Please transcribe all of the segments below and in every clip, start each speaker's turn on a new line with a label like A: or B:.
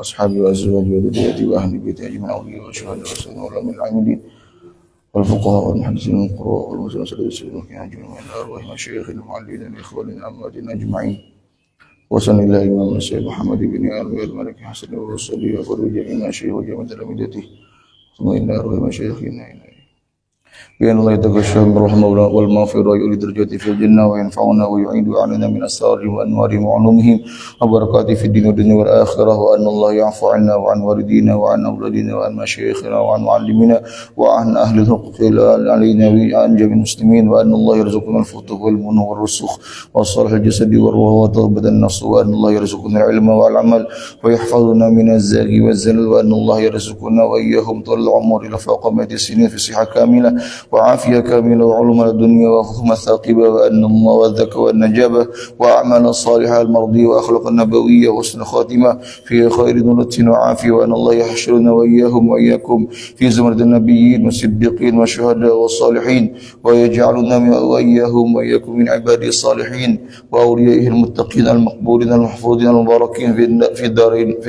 A: وأصحابه وأزواجه وذريته وأهل بيته أجمعين والشهداء والصالحين من العاملين والفقهاء والمحدثين والقراء والمسلمين والحاجين من الأرواح مشايخ المعلمين الإخوان الأمواتين أجمعين وصلى الله الإمام السيد محمد بن علي الملك حسن والرسول وفرج جميع شيخ وجميع تلامذته ثم إلى أرواح مشايخنا بأن الله يتغشى بالرحمة والمغفرة ويؤلي درجاته في الجنة وينفعنا ويعيد علينا من أسرارهم وأنوارهم وعلومهم وبركاته في الدين والدنيا والآخرة وأن الله يعفو عنا وعن والدينا وعن أولادنا وعن مشايخنا وعن معلمينا وعن أهل الحقوق علينا وعن جميع المسلمين وأن الله يرزقنا الفتوح والمن والرسوخ والصالح الجسد والروح وتوبة النفس وأن الله يرزقنا العلم والعمل ويحفظنا من الزاغي والزلل وأن الله يرزقنا وإياهم طول العمر إلى فوق 100 سنين في صحة كاملة وعافية كاملة وعلوم الدنيا وفهم ثاقبة وأن الله والذكى والنجابة وأعمال صالحة المرضية وأخلاق النبوية وحسن خاتمة في خير دولة وعافية وأن الله يحشرنا وإياهم وإياكم في زمرة النبيين والصديقين والشهداء والصالحين ويجعلنا وإياهم وإياكم من عباده الصالحين وأوليائه المتقين المقبولين المحفوظين المباركين في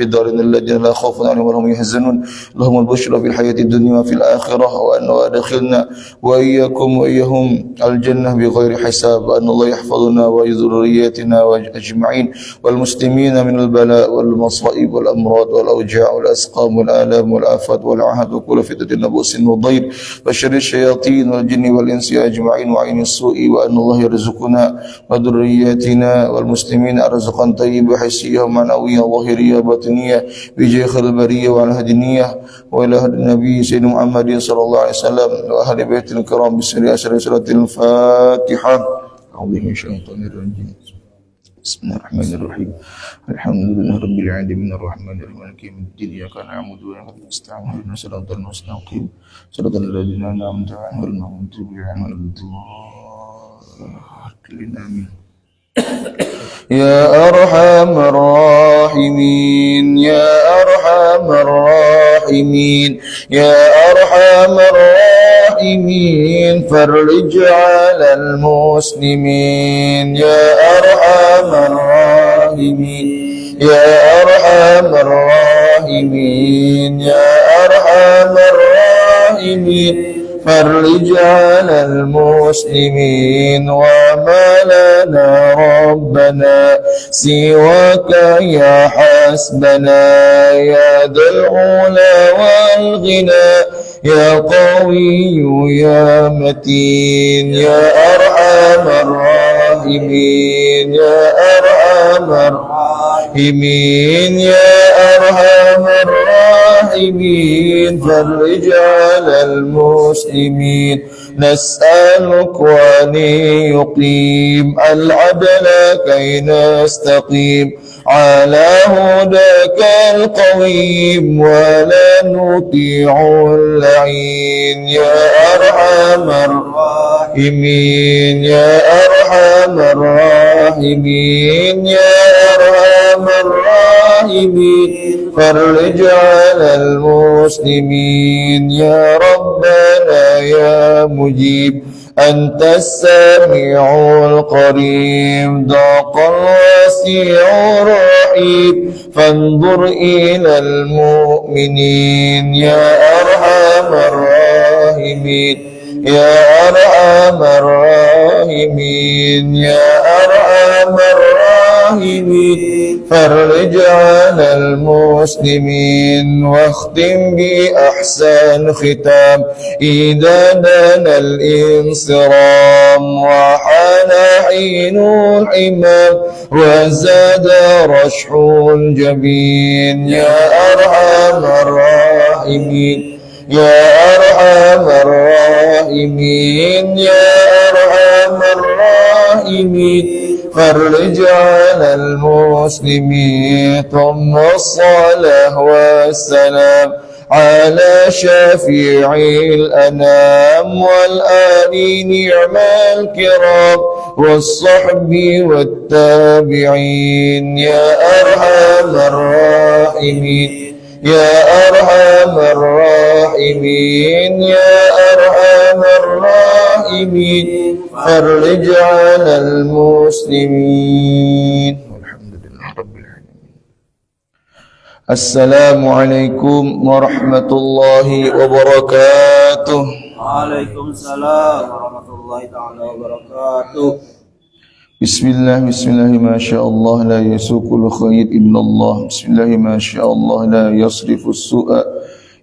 A: الدارين الذين لا خوف عليهم ولا هم يحزنون لهم البشرى في الحياة الدنيا وفي الآخرة وأن أدخلنا وإياكم وإياهم الجنة بغير حساب أن الله يحفظنا وذرياتنا أجمعين والمسلمين من البلاء والمصائب والأمراض والأوجاع والأسقام والآلام والآفات والعهد وكل فتنة نبوس وضير وشر الشياطين والجن والإنس أجمعين وعين السوء وأن الله يرزقنا وذرياتنا والمسلمين رزقا طيبا حسيا معنويا ظاهريا باطنيا بجاه البرية والهدنية وإلى هدي النبي سيدنا محمد صلى الله عليه وسلم وأهل بيت الكرام بسر أسر سورة الفاتحة أعوذ بالله من الشيطان الرجيم بسم الله الرحمن الرحيم الحمد لله رب العالمين الرحمن الرحيم مالك يوم الدين إياك نعبد وإياك نستعين اهدنا الصراط المستقيم صراط الذين أنعمت عليهم غير المغضوب عليهم ولا الضالين آمين يا أرحم الراحمين يا أرحم الراحمين يا أرحم الراحمين فرج على المسلمين يا أرحم الراحمين يا أرحم الراحمين يا أرحم الراحمين فرج على المسلمين وما لنا ربنا سواك يا حسبنا يا ذا العلا والغنى يا قوي يا متين يا أرحم الراحمين يا أرحم الراحمين يا أرحم الراحمين فرج على المسلمين نسألك أن يقيم العدل كي نستقيم على هداك القويم ولا نطيع اللعين يا أرحم الراحمين يا أرحم الراحمين يا أرحم الراحمين فرج على المسلمين يا ربنا يا مجيب أنت السميع القريب ضاق الواسع الرحيم فانظر إلى المؤمنين يا أرحم الراحمين يا أرحم الراحمين يا أرحم الراحمين فرج على المسلمين واختم بأحسن ختام إذا دنا الانصرام وحان حين الحمام وزاد رشح الجبين يا أرحم الراحمين يا أرحم الراحمين يا أرحم الراحمين فرج على المسلمين ثم الصلاة والسلام على شفيع الأنام والآل نعم الكرام والصحب والتابعين يا أرحم الراحمين يا أرحم الراحمين يا أرحم الراحمين فرج على المسلمين والحمد لله رب العالمين Assalamualaikum warahmatullahi wabarakatuh.
B: Waalaikumsalam warahmatullahi ta'ala wabarakatuh.
A: Bismillah, bismillah, masyaallah, la yasukul khair illallah. Bismillah, masyaallah, la yasrifus su'a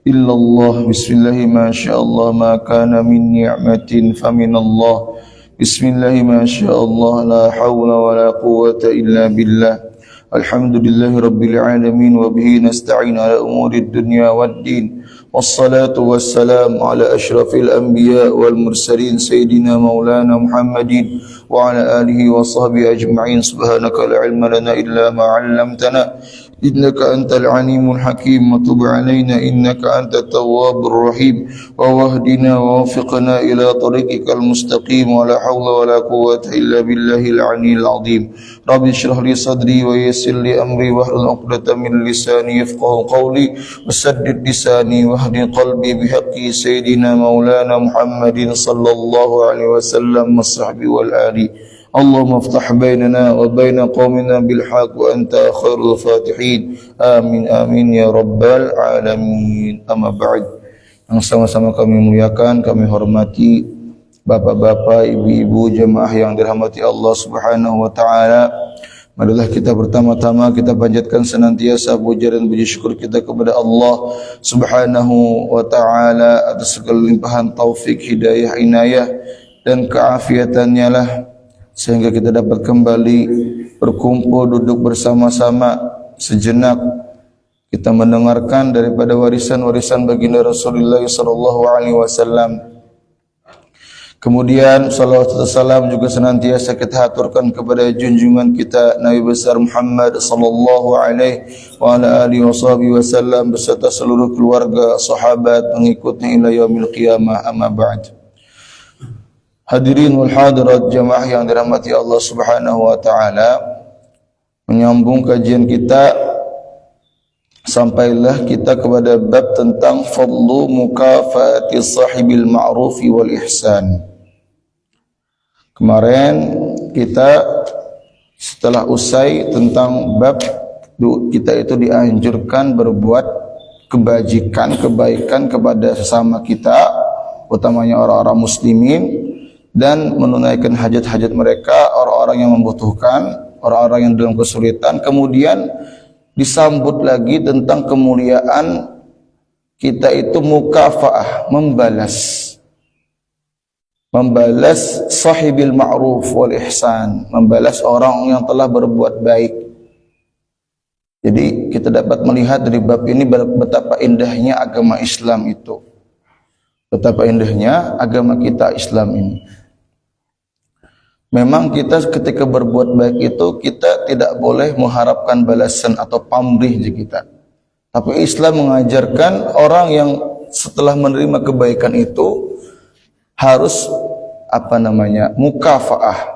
A: illallah. Bismillah, masyaallah, ma kana min ni'matin faminallah. Bismillah, masyaallah, la hawla wa la quwwata illa billah. Alhamdulillahi rabbil alamin wa bihi nasta'in ala umurid dunya waddin. Wassalatu wassalamu ala ashrafil anbiya wal mursalin sayyidina maulana Muhammadin wa ala alihi wa sahbihi ajma'in. Subhanaka la ilma lana illa ma 'allamtana innaka antal alimul hakim wa tub alaina innaka antat tawwabur rahim wa wahdina wa wafiqna ila tariqikal mustaqim wa la hawla wa la quwwata illa billahil aliyyil azim. Rabbi shrah li sadri wa yassir li amri wahlul 'uqdatam min lisani yafqahu qawli wasaddid lisani wahdi qalbi bihaqqi sayyidina maulana Muhammadin sallallahu alaihi wasallam wa sahbihi wal ali. Allahumma aftah bainana wa baina qaumina bil haqq wa anta khairul fatihin. Amin amin ya rabbal alamin. Amma ba'd. Yang sama-sama kami muliakan, kami hormati bapak-bapak, ibu-ibu, jemaah yang dirahmati Allah Subhanahu wa taala. Marilah kita pertama-tama kita panjatkan senantiasa puja dan puji syukur kita kepada Allah Subhanahu wa taala atas segala limpahan taufik, hidayah, inayah dan keafiatannya lah, sehingga kita dapat kembali berkumpul duduk bersama-sama sejenak kita mendengarkan daripada warisan-warisan baginda Rasulullah sallallahu alaihi wasallam. Kemudian salawat dan salam juga senantiasa kita haturkan kepada junjungan kita Nabi besar Muhammad sallallahu alaihi wa ala alihi wasallam beserta seluruh keluarga, sahabat, pengikutnya ila yaumil qiyamah. Amma ba'd. Hadirin wal hadirat jamaah yang dirahmati Allah Subhanahu wa taala, menyambung kajian kita sampailah kita kepada bab tentang fadlu mukafaati sahibil ma'rufi wal ihsan. Kemarin kita setelah usai tentang bab kita itu dianjurkan berbuat kebajikan, kebaikan kepada sesama kita, utamanya orang-orang muslimin, dan menunaikan hajat-hajat mereka, orang-orang yang membutuhkan, orang-orang yang dalam kesulitan. Kemudian disambut lagi tentang kemuliaan kita itu mukafaah, membalas sahibil ma'ruf wal ihsan, membalas orang yang telah berbuat baik. Jadi kita dapat melihat dari bab ini betapa indahnya agama Islam itu, betapa indahnya agama kita Islam ini. Memang kita ketika berbuat baik itu kita tidak boleh mengharapkan balasan atau pamrih di kita. Tapi Islam mengajarkan orang yang setelah menerima kebaikan itu harus mukafaah,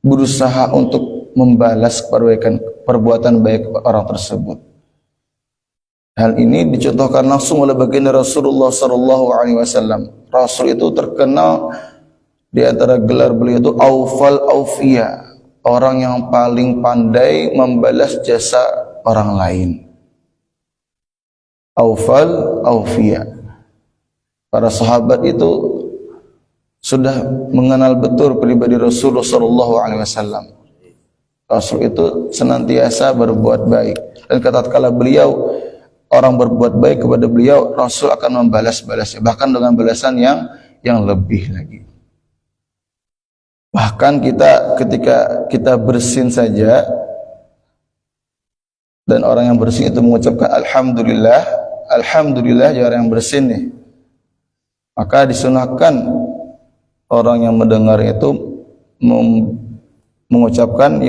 A: berusaha untuk membalas perbuatan baik orang tersebut. Hal ini dicontohkan langsung oleh baginda Rasulullah sallallahu alaihi wasallam. Rasul itu terkenal di antara gelar beliau itu aufal aufia, orang yang paling pandai membalas jasa orang lain. Aufal aufia. Para sahabat itu sudah mengenal betul pribadi Rasulullah sallallahu alaihi wasallam. Rasul itu senantiasa berbuat baik, dan tatkala beliau orang berbuat baik kepada beliau, Rasul akan membalas-balasnya, bahkan dengan balasan yang lebih lagi. Bahkan ketika kita bersin saja dan orang yang bersin itu mengucapkan alhamdulillah, alhamdulillah ya orang yang bersin nih, maka disunahkan orang yang mendengar itu mengucapkan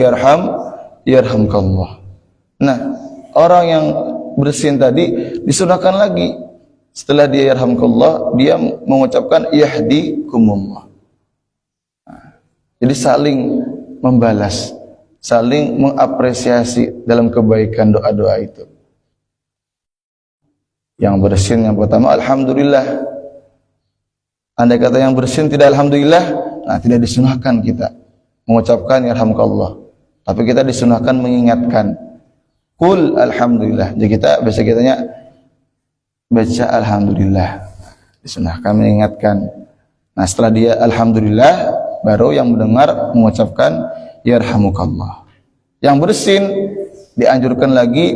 A: yarhamkallah. Nah, orang yang bersin tadi disunahkan lagi setelah dia yarhamkallah, dia mengucapkan yahdikumullah. Jadi saling membalas, saling mengapresiasi dalam kebaikan doa-doa itu. Yang bersin yang pertama alhamdulillah. Andai kata yang bersin tidak alhamdulillah, nah tidak disunahkan kita mengucapkan yarhamkallah. Tapi kita disunahkan mengingatkan. Qul alhamdulillah. Jadi biasa kitanya baca alhamdulillah. Disunahkan mengingatkan. Nah, setelah dia alhamdulillah, baru yang mendengar mengucapkan yarhamukallah. Yang bersin dianjurkan lagi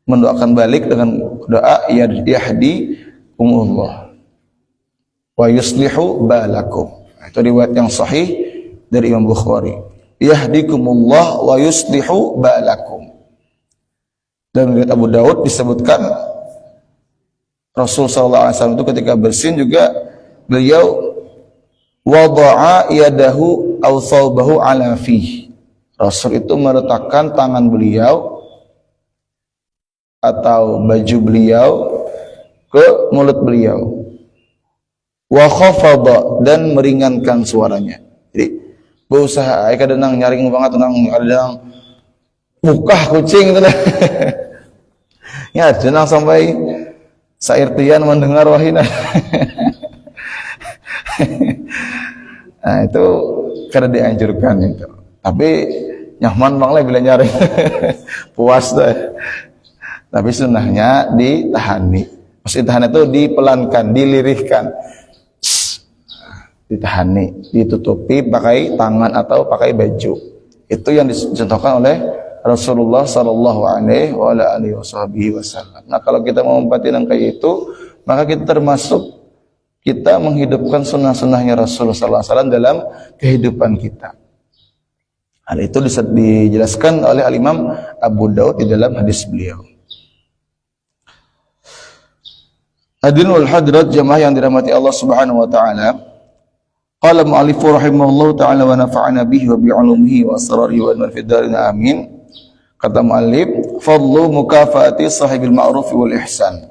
A: mendoakan balik dengan doa yahdikumullah wa yuslihu balakum. Itu riwayat yang sahih dari Imam Bukhari. Yahdikumullah wa yuslihu balakum. Dan riwayat Abu Daud disebutkan Rasul SAW itu ketika bersin juga beliau wada'a yadahu aw thawbahu ala fih. Rasul itu meletakkan tangan beliau atau baju beliau ke mulut beliau. Wa khafadha, dan meringankan suaranya. Jadi berusaha kadang nyaring banget kadang mukah kucing gitu. Ya, jangan sampai sairtian mendengar wahina. Nah, itu karena dianjurkan itu. Tapi nyaman banget bila nyaring. Puas dah. Tapi sunnahnya ditahani. Maksud tahan itu dipelankan, dilirihkan. Ditahani, ditutupi pakai tangan atau pakai baju. Itu yang dicontohkan oleh Rasulullah sallallahu alaihi wasallam. Nah, kalau kita mau memperhatikan kayak itu, maka kita termasuk kita menghidupkan sunnah-sunnahnya Rasulullah sallallahu alaihi wasallam dalam kehidupan kita. Hal itu dijelaskan oleh Al-Imam Abu Daud di dalam hadis beliau. Hadirin wal hadirat jamaah yang dirahmati Allah Subhanahu wa taala. Qala mu'allif rahimahullahu taala wa nafa'ana bihi wa bi 'ulumihi wa asrarihi wa fid darin amin. Kata mu'allif, fadlu mukafaati sahibil ma'ruf wal ihsan.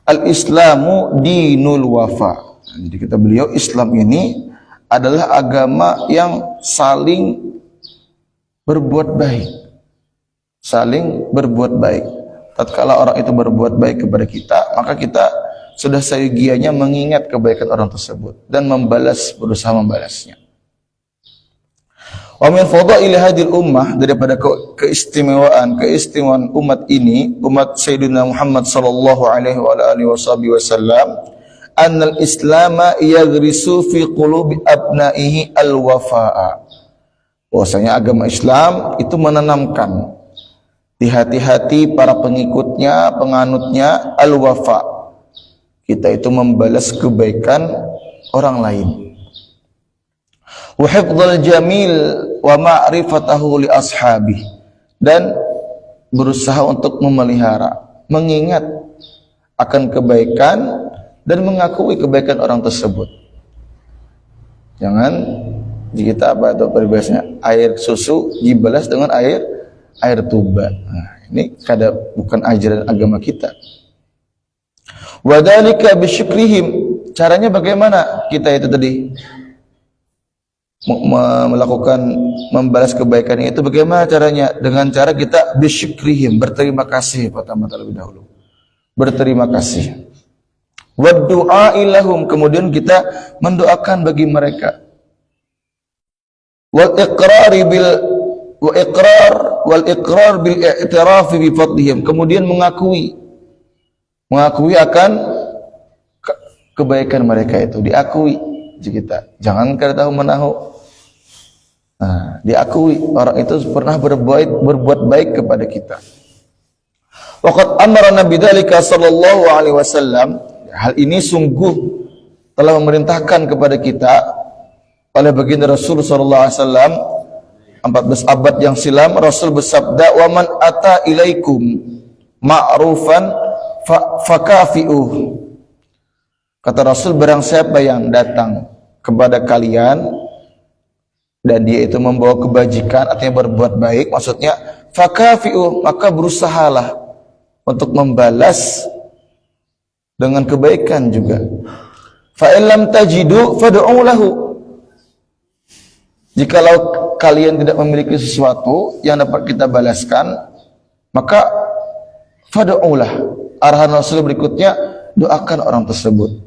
A: Al-Islamu dinul wafa. Jadi kata beliau, Islam ini adalah agama yang saling berbuat baik. Saling berbuat baik. Tatkala orang itu berbuat baik kepada kita, maka kita sudah seyogianya mengingat kebaikan orang tersebut dan berusaha membalasnya. Wa min fadaili hadhil ummah, daripada keistimewaan umat ini, umat Sayyidina Muhammad sallallahu alaihi wa alihi wasallam, annal islama yaghrisu fi qulubi abnaihi al-wafa'a. Bahwasanya agama Islam itu menanamkan di hati-hati para pengikutnya, penganutnya al-wafa. Kita itu membalas kebaikan orang lain. Wa hifdzal jamil wa ma'rifatahu li ashabi, dan berusaha untuk memelihara, mengingat akan kebaikan dan mengakui kebaikan orang tersebut. Jangan kita peribahasanya air susu dibalas dengan air tuba. Nah, ini bukan ajaran agama kita. Wa dzalika bisyukrihim. Caranya bagaimana kita itu tadi membalas kebaikan itu, bagaimana caranya? Dengan cara kita bisyukrihim, berterima kasih pertama terlebih dahulu. Berterima kasih. Wa du'a ilahum, kemudian kita mendoakan bagi mereka. Wal iqrar bil i'tiraf bi fadlihim, kemudian mengakui akan kebaikan mereka itu, diakui kita. Jangan kada tahu menahu. Nah, diakui orang itu pernah berbuat baik kepada kita. Waqad amara Nabi dzalika sallallahu alaihi wasallam, hal ini sungguh telah memerintahkan kepada kita oleh baginda Rasul sallallahu alaihi wasallam 14 abad yang silam. Rasul bersabda, "Wa man ata ilaikum ma'rufan fakafi'uh." Kata Rasul, barang siapa yang datang kepada kalian dan dia itu membawa kebajikan, artinya berbuat baik, maksudnya fakafi'uh, maka berusahalah untuk membalas dengan kebaikan juga. Fa in lam tajidu fad'u lahu. Jikalau kalian tidak memiliki sesuatu yang dapat kita balaskan, maka fad'ulah. Arahan Rasul berikutnya, doakan orang tersebut.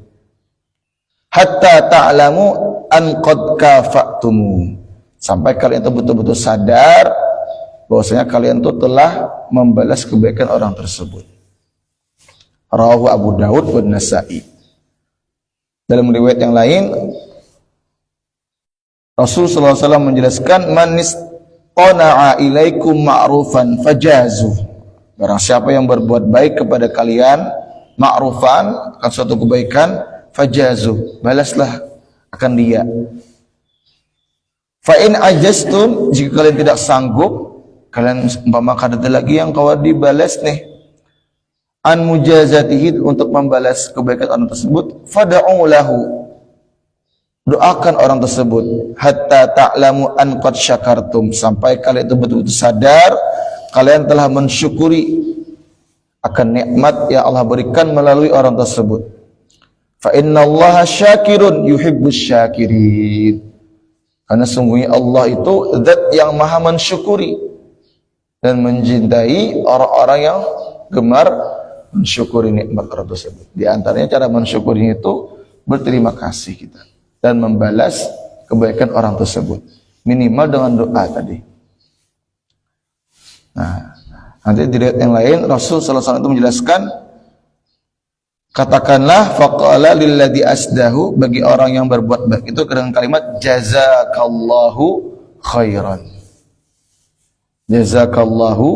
A: Hatta ta'lamu an qad kafa'tumu. Sampai kalian itu betul-betul sadar bahwasanya kalian itu telah membalas kebaikan orang tersebut. Rawahu Abu Daud dan Nasa'i. Dalam riwayat yang lain, Rasulullah SAW menjelaskan, man istana'a ilaikum ma'rufan fajazu. Barang siapa yang berbuat baik kepada kalian, ma'rufan, akan suatu kebaikan, fajazu, balaslah akan dia. Fa in ajastum, jika kalian tidak sanggup, kalian umpama ada lagi yang kau dibalas nih, an mujazatihi, untuk membalas kebaikan orang tersebut, fad'u lahu, doakan orang tersebut, hatta ta'lamu an qad syakartum, sampai kalian itu betul-betul sadar kalian telah mensyukuri akan nikmat yang Allah berikan melalui orang tersebut. Fa innallaha syakirun yuhibbus syakirin, karena sungguhnya Allah itu zat yang maha mensyukuri dan mencintai orang-orang yang gemar mensyukuri nikmat orang tersebut. Di antaranya cara mensyukuri itu berterima kasih kita dan membalas kebaikan orang tersebut, minimal dengan doa tadi. Nah, nanti di riwayat yang lain Rasul sallallahu alaihi wasallam itu menjelaskan, katakanlah faqala lilladzi asdahu, bagi orang yang berbuat baik itu dengan kalimat jazakallahu khairan. Jazakallahu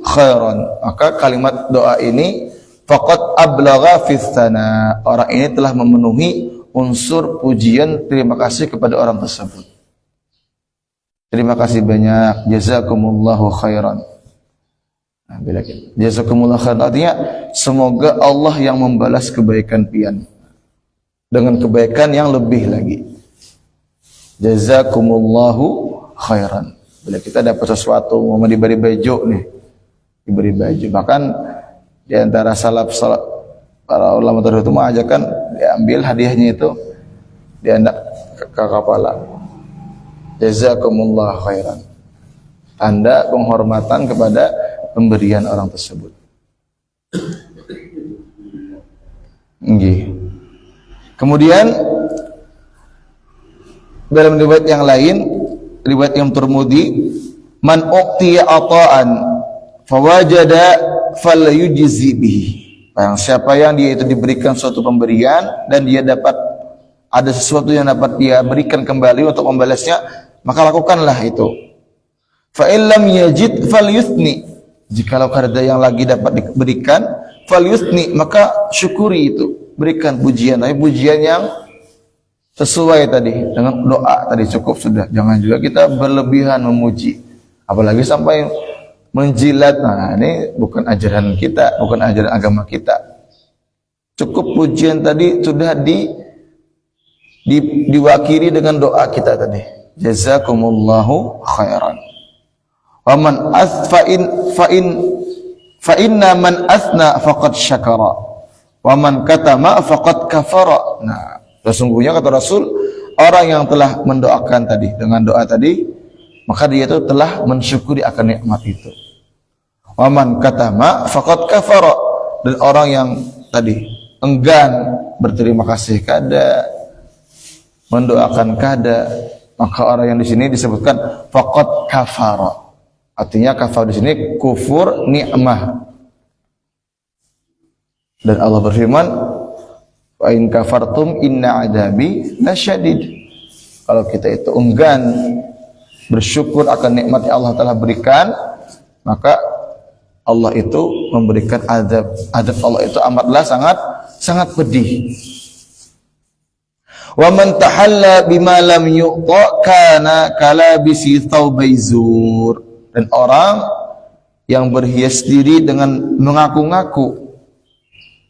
A: khairan. Maka kalimat doa ini faqad ablagha fi tsana, orang ini telah memenuhi unsur pujian terima kasih kepada orang tersebut. Terima kasih banyak, jazakumullahu khairan. Nah, bila jazakumullahu khairan artinya semoga Allah yang membalas kebaikan pian dengan kebaikan yang lebih lagi. Jazakumullahu khairan. Bila kita dapat sesuatu, mau diberi baju nih, diberi baju. Bahkan di antara salaf para ulama terdahulu itu mengajarkan diambil hadiahnya itu diandak ke kepala. Jazakumullahu khairan. Tanda penghormatan kepada pemberian orang tersebut. Nggih. Kemudian dalam riwayat yang lain, riwayat yang Tirmidzi, man uqtiya ata'an fawajada falyujzi bihi. Siapa yang dia itu diberikan suatu pemberian dan dia dapat ada sesuatu yang dapat dia berikan kembali untuk membalasnya, maka lakukanlah itu. Fa illam yajid falyuthni. Jikalau ada yang lagi dapat diberikan, falyuthni, maka syukuri itu, berikan pujian, tapi pujian yang sesuai tadi dengan doa tadi cukup sudah. Jangan juga kita berlebihan memuji, apalagi sampai menjilat. Nah, ini bukan ajaran kita, bukan ajaran agama kita. Cukup pujian tadi sudah diwakili dengan doa kita tadi. Jazakumullahu khairan. Wa man fa inna man athna faqad syakara wa man katama faqad kafara. Nah, sesungguhnya kata Rasul, orang yang telah mendoakan tadi dengan doa tadi, maka dia itu telah mensyukuri akan nikmat itu. Wa man katama faqad kafara, dan orang yang tadi enggan berterima kasih kada, mendoakan kada, maka orang yang di sini disebutkan faqad kafara. Artinya kafar di sini kufur nikmah. Dan Allah berfirman, wa in kafartum inna adabi lasyadid. Kalau kita itu enggan bersyukur akan nikmat yang Allah telah berikan, maka Allah itu memberikan azab. Azab Allah itu amatlah sangat pedih. Wa man tahalla bima lam yu'ta kana kalabisi thawbai zur. Dan orang yang berhias diri dengan mengaku-ngaku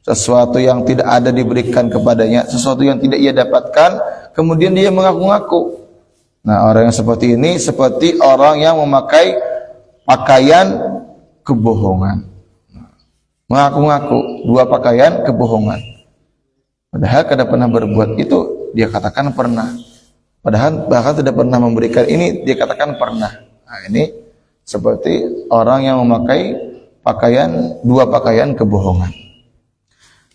A: sesuatu yang tidak ada diberikan kepadanya, sesuatu yang tidak ia dapatkan, kemudian dia mengaku-ngaku. Nah, orang yang seperti ini seperti orang yang memakai pakaian kebohongan. Mengaku-ngaku dua pakaian kebohongan. Padahal kada pernah berbuat itu, dia katakan pernah. Padahal bahkan tidak pernah memberikan ini, dia katakan pernah. Nah, ini seperti orang yang memakai dua pakaian kebohongan.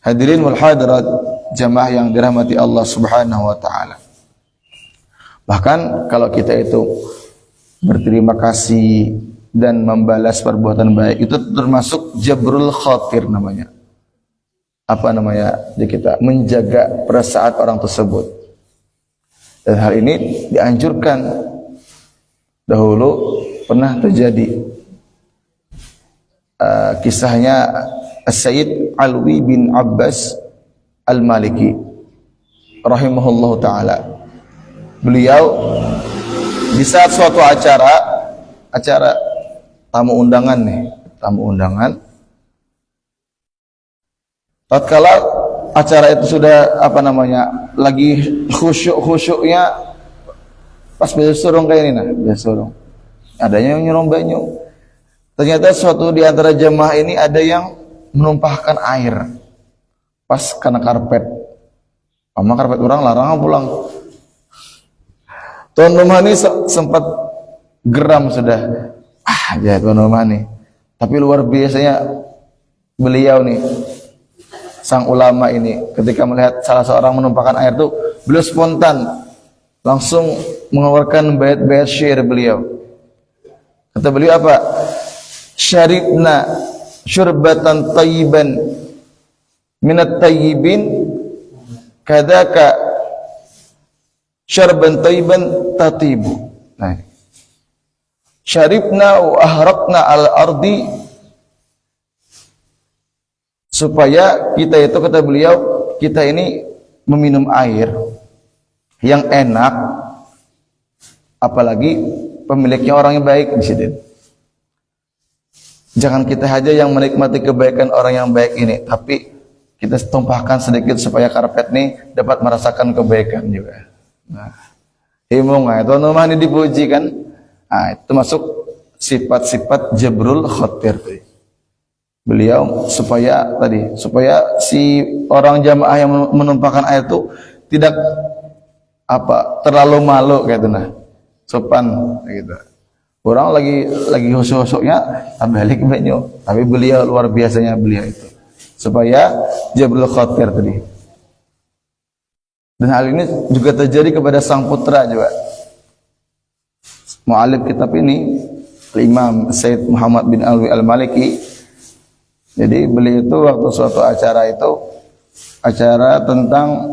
A: Hadirin wal hadirat, jamaah yang dirahmati Allah Subhanahu wa taala. Bahkan kalau kita itu berterima kasih dan membalas perbuatan baik itu termasuk jabrul khatir namanya. Apa namanya? Jadi kita menjaga perasaan orang tersebut. Dan hal ini dianjurkan. Dahulu pernah terjadi kisahnya Sayyid Alwi bin Abbas Al-Maliki rahimahullahu taala. Beliau di saat suatu acara tamu undangan tatkala acara itu sudah lagi khusyuknya pas biasa surung kayak ini biasa surung adanya yang nyuruh banyu. Ternyata suatu di antara jemaah ini ada yang menumpahkan air pas kena karpet. Sama karpet orang larang pulang. Tuan rumah ini sempat geram sudah. Ya tuan rumah nih. Tapi luar biasanya beliau nih, sang ulama ini, ketika melihat salah seorang menumpahkan air itu, beliau spontan langsung mengeluarkan bait-bait syair beliau. Kata beliau apa? Syaribna syurbatan tayyiban minat tayyibin kadaka syarban tayyiban tatibu. Nah, syaribna wa ahraqna al-ardi, supaya kita itu, kata beliau, kita ini meminum air yang enak, apalagi pemiliknya orang yang baik di sini. Jangan kita saja yang menikmati kebaikan orang yang baik ini, tapi kita tumpahkan sedikit supaya karpet ini dapat merasakan kebaikan juga. Nah, himung itu namanya dipuji kan. Nah, itu masuk sifat-sifat jabrul khatir. Beliau supaya si orang jamaah yang menumpahkan air itu tidak terlalu malu gitu, nah sopan gitu. Orang lagi husuk-husuknya balik banyu, tapi beliau luar biasanya beliau itu supaya jabrul khatir tadi. Dan hal ini juga terjadi kepada sang putra juga. Mu'alif kitab ini Imam Sayyid Muhammad bin Alwi Al-Maliki. Jadi beliau itu waktu suatu acara tentang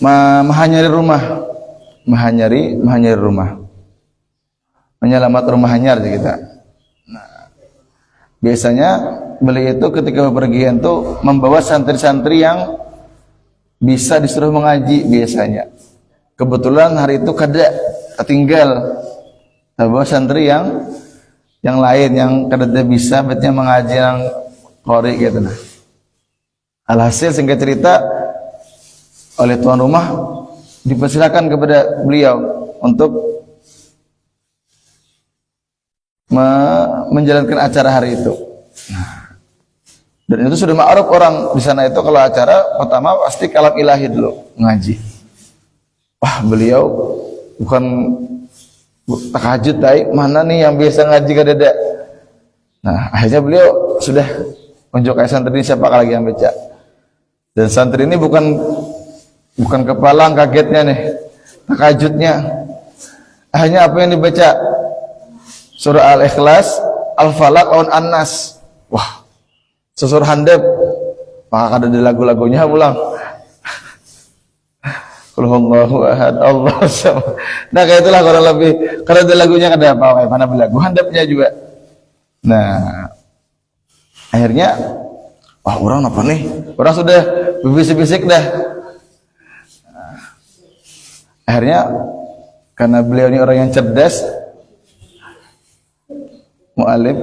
A: menghanyari rumah, menyelamat rumah hanyar kita. Nah, biasanya beliau itu ketika bepergian tuh membawa santri-santri yang bisa disuruh mengaji biasanya. Kebetulan hari itu ketinggal, bawa santri yang lain yang kada bisa betnya mengaji yang qori gitu nah. Alhasil singkat cerita, oleh tuan rumah dipersilakan kepada beliau untuk menjalankan acara hari itu. Nah, dan itu sudah ma'ruf orang di sana itu kalau acara pertama pasti kalam ilahi dulu ngaji. Wah, beliau bukan tahajud mana nih yang biasa ngaji kadada. Nah, akhirnya beliau sudah unjuk santri ini siapa lagi yang baca. Dan santri ini bukan kepalang kagetnya nih, tahajudnya. Hanya apa yang dibaca? Surah Al-Ikhlas, Al-Falaq, lawan An-Nas. Wah, sesurah handap. Maka ada di lagu-lagunya pulang. Qul huwallahu ahad, Allahu samad. Nah, kayak itulah kurang lebih. Kalau ada lagunya kada apa kayak mana belagu, handapnya juga. Nah, akhirnya wah, orang apa nih? Orang sudah bisik-bisik dah. Nah, akhirnya karena beliau ini orang yang cerdas, mu'alif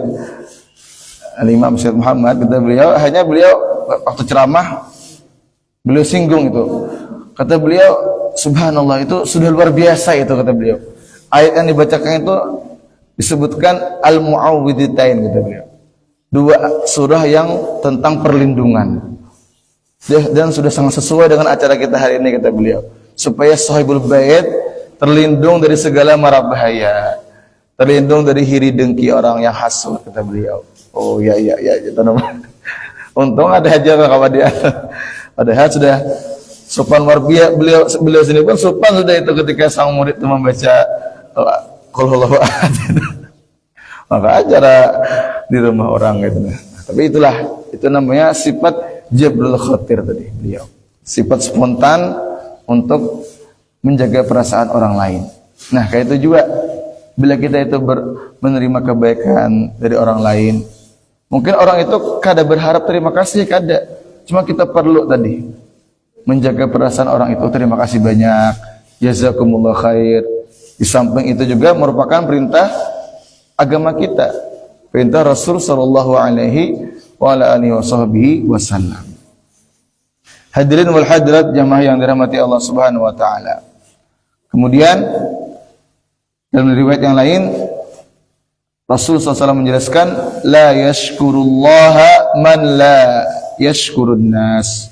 A: Al-Imam Sayyid Muhammad, kata beliau, hanya beliau waktu ceramah beliau singgung itu. Kata beliau, subhanallah, itu sudah luar biasa itu, kata beliau. Ayat yang dibacakan itu disebutkan Al-Mu'awwidhatain, kata beliau. Dua surah yang tentang perlindungan. Dan sudah sangat sesuai dengan acara kita hari ini, kata beliau. Supaya sahibul bait terlindung dari segala mara bahaya. Terlindung dari hiri dengki orang yang hasud, kata beliau. Oh ya, teman-teman. Untung ada aja kawan dia. Padahal sudah sopan luar biasa, beliau sendiri pun sopan sudah itu ketika sang murid itu membaca qul huwallahu ahad. Maka acara di rumah orang gitu. Nah, tapi itulah, itu namanya sifat jabrul khatir tadi beliau. Sifat spontan untuk menjaga perasaan orang lain. Nah, kayak itu juga bila kita itu menerima kebaikan dari orang lain. Mungkin orang itu kada berharap terima kasih, kada. Cuma kita perlu tadi menjaga perasaan orang itu, terima kasih banyak, jazakumullah khair. Di samping itu juga merupakan perintah agama kita, perintah Rasul sallallahu alaihi wa ala alihi wasallam. Hadirin wal hadirat jamaah yang dirahmati Allah Subhanahu wa taala. Kemudian dalam riwayat yang lain Rasul SAW menjelaskan la yashkurullaha man la yashkurun nas.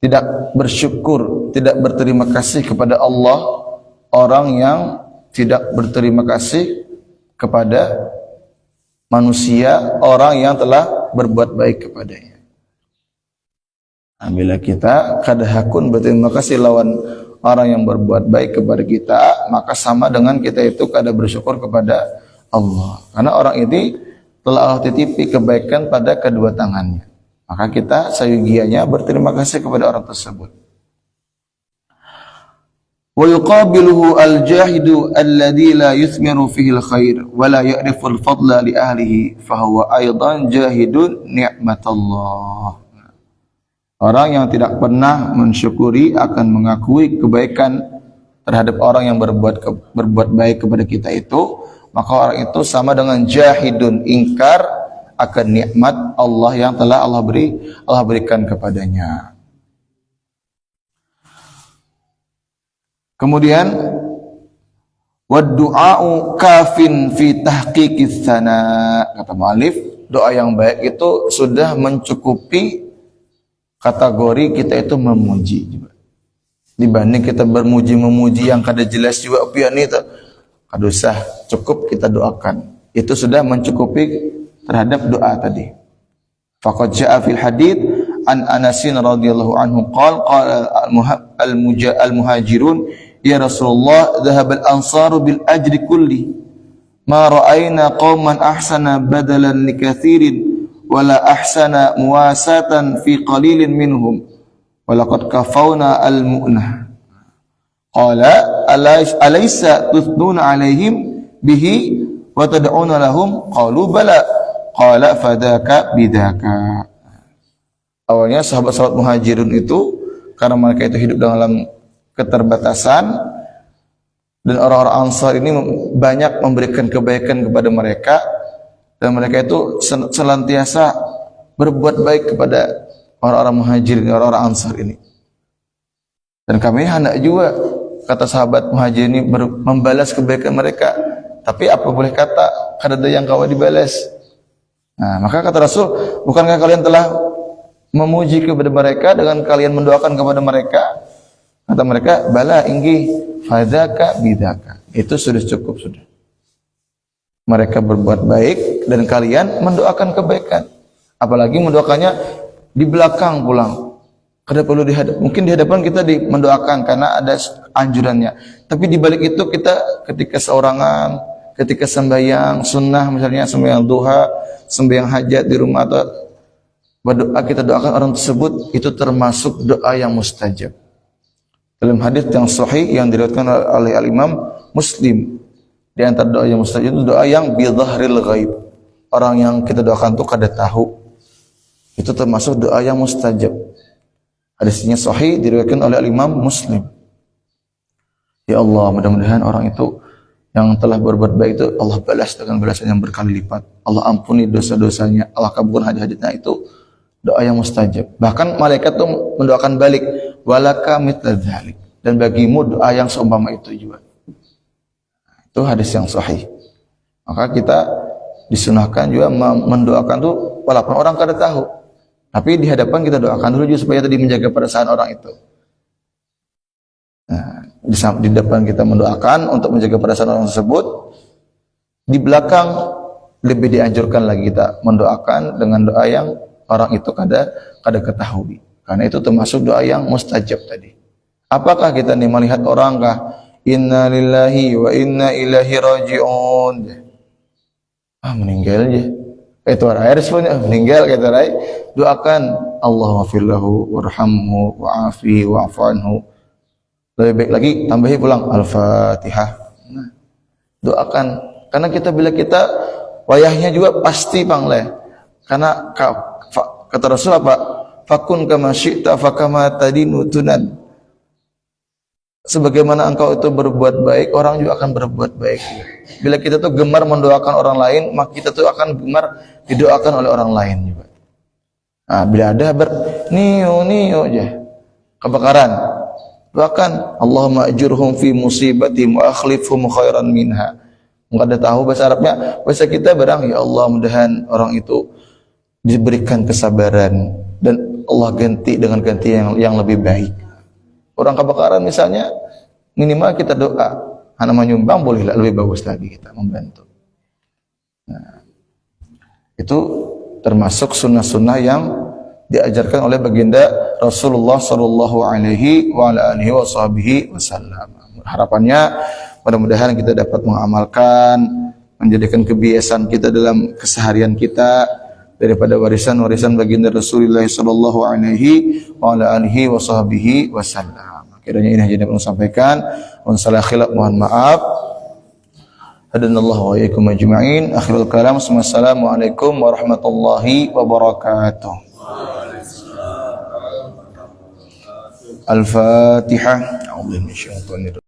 A: Tidak bersyukur, tidak berterima kasih kepada Allah orang yang tidak berterima kasih kepada manusia, orang yang telah berbuat baik kepadanya. Nah, bila kita kada hakun berterima kasih lawan orang yang berbuat baik kepada kita, maka sama dengan kita itu kada bersyukur kepada Allah. Karena orang ini telah Allah titipi kebaikan pada kedua tangannya. Maka kita sayugianya berterima kasih kepada orang tersebut. Wa yuqabiluhu al-jahidu alladhi la yuthmiru fihi al-khair wa la ya'rifu al-fadla li ahlihi fa huwa aidan jahidun ni'matallah. Orang yang tidak pernah mensyukuri akan mengakui kebaikan terhadap orang yang berbuat baik kepada kita itu, maka orang itu sama dengan jahidun, ingkar akan nikmat Allah yang telah Allah berikan kepadanya. Kemudian wad-du'a'u kafin fi tahqiqis sana. Kata mu'allif, doa yang baik itu sudah mencukupi kategori kita itu memuji juga. Dibanding kita bermuji-memuji yang kada jelas juga pian itu, kada usah, cukup kita doakan. Itu sudah mencukupi terhadap doa tadi. Faqad ja'a fil hadits an Anasin radhiyallahu anhu qala al-muhajirun ya Rasulullah dhahabal ansaru bil ajri kulli ma ra'ayna qauman ahsana badalan likathirin wala ahsana muwasatan fi qalilin minhum walaqad kafawna al-mu'nah. Qala alaysa tuthnuna alaihim bihi wa tad'una lahum? Qalu bala. Qala fadaka bidaka. Awalnya sahabat-sahabat muhajirun itu karena mereka itu hidup dalam keterbatasan dan orang-orang Ansar ini banyak memberikan kebaikan kepada mereka dan mereka itu senantiasa berbuat baik kepada orang-orang muhajirin, orang-orang Ansar ini. Dan kami hendak juga, kata sahabat muhajir ini, membalas kebaikan mereka. Tapi apa boleh kata, kada ada yang kawa dibalas. Nah, maka kata Rasul, bukankah kalian telah memuji kepada mereka dengan kalian mendoakan kepada mereka? Kata mereka, bala inggi fadaka bidaka. Itu sudah cukup sudah. Mereka berbuat baik dan kalian mendoakan kebaikan. Apalagi mendoakannya di belakang pulang. Kada perlu dihadap. Mungkin di hadapan kita mendoakan karena ada anjurannya. Tapi di balik itu kita ketika seorangan, ketika sembahyang sunnah misalnya sembahyang duha, sembahyang hajat di rumah atau berdoa, kita doakan orang tersebut, itu termasuk doa yang mustajab. Dalam hadis yang sahih yang diriwayatkan oleh Al-Imam Muslim, di antara doa yang mustajab itu doa yang bi dhahril ghaib. Orang yang kita doakan itu kada tahu. Itu termasuk doa yang mustajab. Hadisnya sahih diriwayatkan oleh Al-Imam Muslim. Ya Allah, mudah-mudahan orang itu yang telah berbuat baik itu Allah balas dengan balasan yang berkali lipat. Allah ampuni dosa-dosanya, Allah kabulkan hajat-hajatnya. Itu doa yang mustajab. Bahkan malaikat itu mendoakan balik, walaka mithla dzalik, dan bagimu doa yang seumpama itu juga. Itu hadis yang sahih. Maka kita disunahkan juga mendoakan tuh walaupun orang kada tahu, tapi di hadapan kita doakan dulu juga supaya tadi menjaga perasaan orang itu. Nah, di depan kita mendoakan untuk menjaga perasaan orang tersebut. Di belakang lebih dianjurkan lagi kita mendoakan dengan doa yang orang itu kada ketahui. Karena itu termasuk doa yang mustajab tadi. Apakah kita nih melihat orang kah inna lillahi wa inna ilaihi raji'un. Meninggal aja. Itu air responnya meninggal kata rai. Doakan Allahumma firlahu warhamhu wa'afihi wa'fu anhu. Lebih baik lagi tambahi pulang Al-Fatihah. Nah, doakan karena bila kita wayahnya juga pasti pangle. Karena kata Rasul apa? Fakun kama syi'ta fakama tadinu tunan. Sebagaimana engkau itu berbuat baik, orang juga akan berbuat baik. Bila kita tuh gemar mendoakan orang lain, maka kita tuh akan gemar didoakan oleh orang lain juga. Nah, bila ada niu aja kebakaran, doakan Allahumma ajurhum fi musibatihim wa akhlifhum khairan minha. Enggak ada tahu bahasa Arabnya, bahasa kita barang ya Allah mudahan orang itu diberikan kesabaran dan Allah ganti dengan ganti yang lebih baik. Orang kebakaran misalnya minimal kita doa, anak menyumbang bolehlah lebih bagus lagi kita membantu. Nah, itu termasuk sunnah-sunnah yang diajarkan oleh baginda Rasulullah Sallallahu Alaihi Wasallam. Harapannya mudah-mudahan kita dapat mengamalkan, menjadikan kebiasaan kita dalam keseharian kita daripada warisan-warisan baginda Rasulullah Sallallahu Alaihi Wasallam. Kiranya ini yang dapat sampaikan. Wassalamualaikum khilaf, mohon maaf. Hadanallahu wa iyyakum ajma'in. Akhirul kalam. Wassalamualaikum warahmatullahi wabarakatuh. Al-Fatihah. A'udzu billahi minasyaitonir